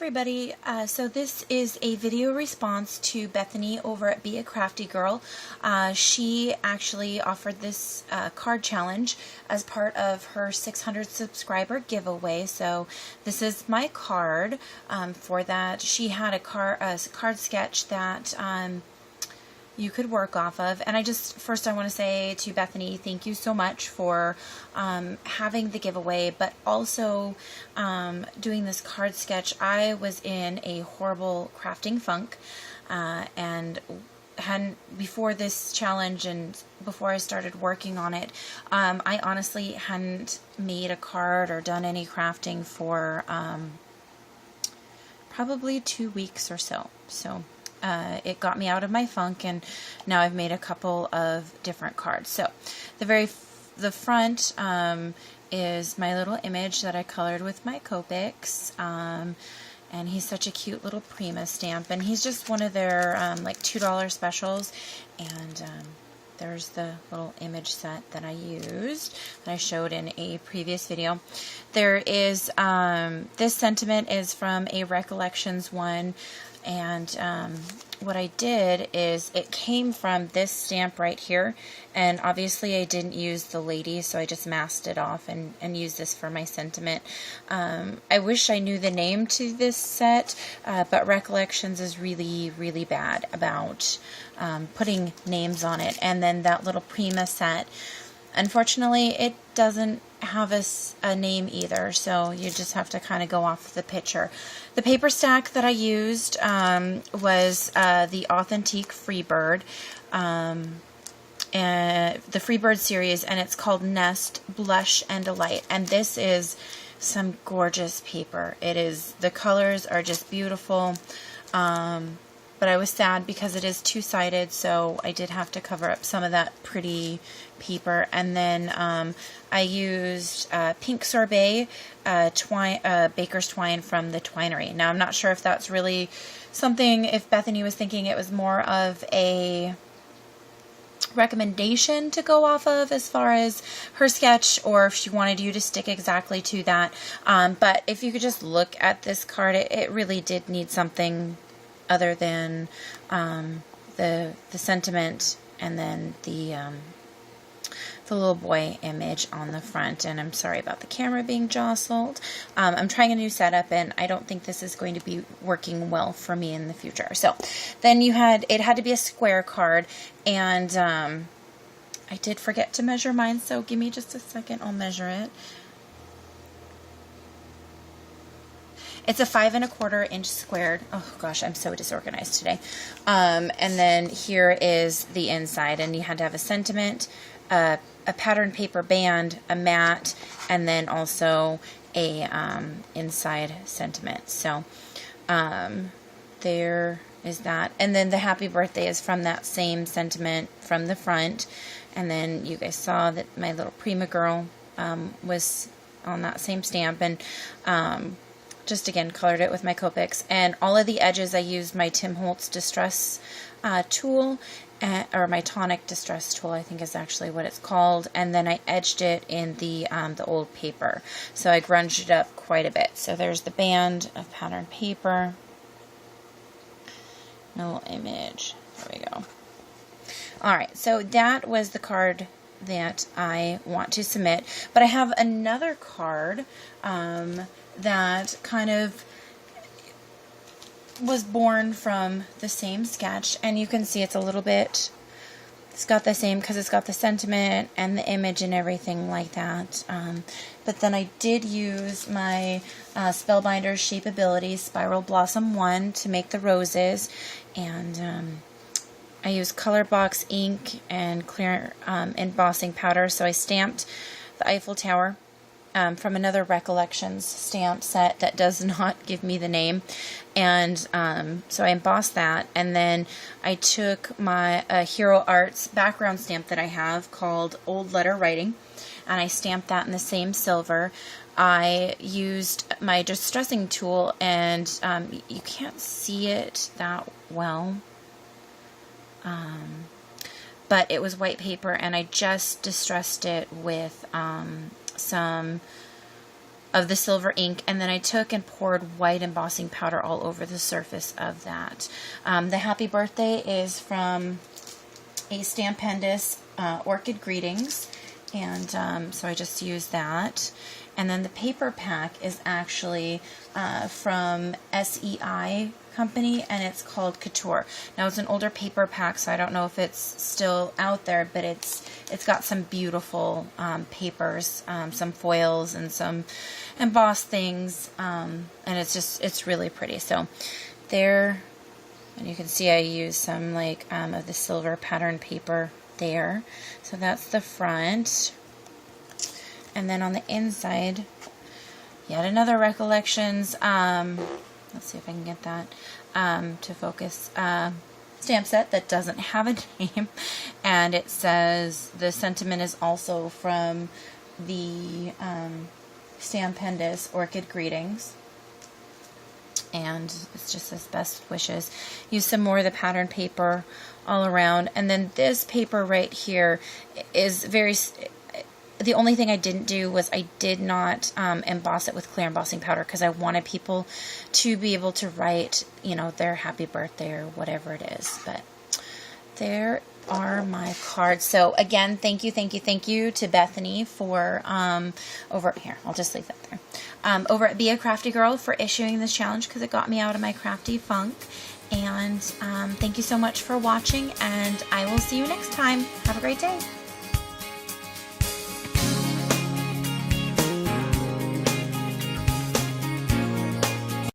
everybody, so this is a video response to Bethany over at BAcrafty Girl. She actually offered this card challenge as part of her 600 subscriber giveaway. So this is my card for that. She had a card sketch that you could work off of. And first I want to say to Bethany, thank you so much for having the giveaway, but also doing this card sketch. I was in a horrible crafting funk and before this challenge and before I started working on it, I honestly hadn't made a card or done any crafting for probably 2 weeks or so. It got me out of my funk, and now I've made a couple of different cards. So the front is my little image that I colored with my Copics, and he's such a cute little Prima stamp, and he's just one of their like $2 specials. And there's the little image set that I used, that I showed in a previous video. There is, this sentiment is from a Recollections one, and what I did is it came from this stamp right here, and obviously I didn't use the lady, so I just masked it off and used this for my sentiment. I wish I knew the name to this set, but Recollections is really, really bad about putting names on it. And then that little Prima set, unfortunately, it doesn't have a name either, so you just have to kind of go off the picture. The paper stack that I used was the Authentique Freebird, and the Freebird series, and it's called Nest, Blush, and Delight. And this is some gorgeous paper. It is, the colors are just beautiful. But I was sad because it is two-sided, so I did have to cover up some of that pretty paper. And then I used Pink Sorbet Baker's Twine from the Twinery. Now, I'm not sure if that's really something, if Bethany was thinking it was more of a recommendation to go off of as far as her sketch, or if she wanted you to stick exactly to that. But if you could just look at this card, it really did need something other than the sentiment and then the little boy image on the front. And I'm sorry about the camera being jostled. I'm trying a new setup, and I don't think this is going to be working well for me in the future. So then it had to be a square card, and I did forget to measure mine, so give me just a second, I'll measure it. It's a 5 1/4 inch squared. Oh gosh, I'm so disorganized today. And then here is the inside, and you had to have a sentiment, a pattern paper band, a mat, and then also a inside sentiment. So there is that. And then the happy birthday is from that same sentiment from the front. And then you guys saw that my little Prima girl was on that same stamp, and just again colored it with my Copics. And all of the edges I used my Tim Holtz Distress tool, or my Tonic Distress tool, I think is actually what it's called. And then I edged it in the old paper, so I grunged it up quite a bit. So there's the band of pattern paper, no image. There we go. All right, so that was the card that I want to submit. But I have another card that kind of was born from the same sketch, and you can see it's it's got the same, because it's got the sentiment and the image and everything like that. But then I did use my Spellbinders Shapeability Spiral Blossom 1 to make the roses, and I used Color Box ink and clear embossing powder. So I stamped the Eiffel Tower from another Recollections stamp set that does not give me the name. And so I embossed that, and then I took my Hero Arts background stamp that I have called Old Letter Writing, and I stamped that in the same silver. I used my distressing tool, and you can't see it that well, but it was white paper, and I just distressed it with some of the silver ink, and then I took and poured white embossing powder all over the surface of that. The happy birthday is from a Stampendous Orchid Greetings, and so I just used that. And then the paper pack is actually from SEI company, and it's called Couture. Now it's an older paper pack, so I don't know if it's still out there, but it's got some beautiful papers, some foils and some embossed things, and it's really pretty. So there, and you can see I use some like of the silver pattern paper there. So that's the front. And then on the inside, yet another Recollections, let's see if I can get that to focus, stamp set that doesn't have a name, and it says the sentiment is also from the Stampendous Orchid Greetings, and it's just says best wishes. Use some more of the pattern paper all around, and then this paper right here is very... The only thing I didn't do was I did not emboss it with clear embossing powder, because I wanted people to be able to write, you know, their happy birthday or whatever it is. But there are my cards. So again, thank you to Bethany for over here. I'll just leave that there. Over at BAcrafty Girl for issuing this challenge, because it got me out of my crafty funk. And thank you so much for watching, and I will see you next time. Have a great day.